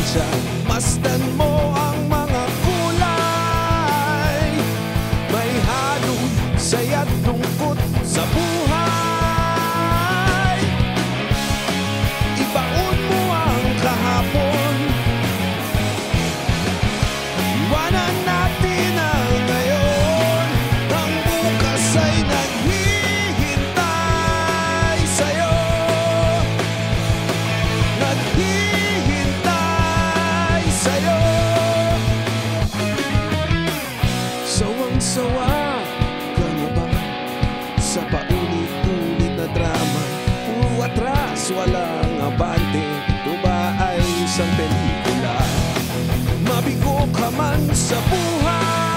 sustansya. Masdan mo ang mga kulay, may halong saya't lungkot sa buhay. Ibaon mo ang kahapon, iwanan natin ang ngayon. Ang bukas ay naghihintay sa'yo, naghihintay sa'yo. Sawang-sawa ka na ba sa paulit-ulit na drama? Puro atras, walang abante. Ito ba ay isang pelikula? Mabigo ka man sa buhay,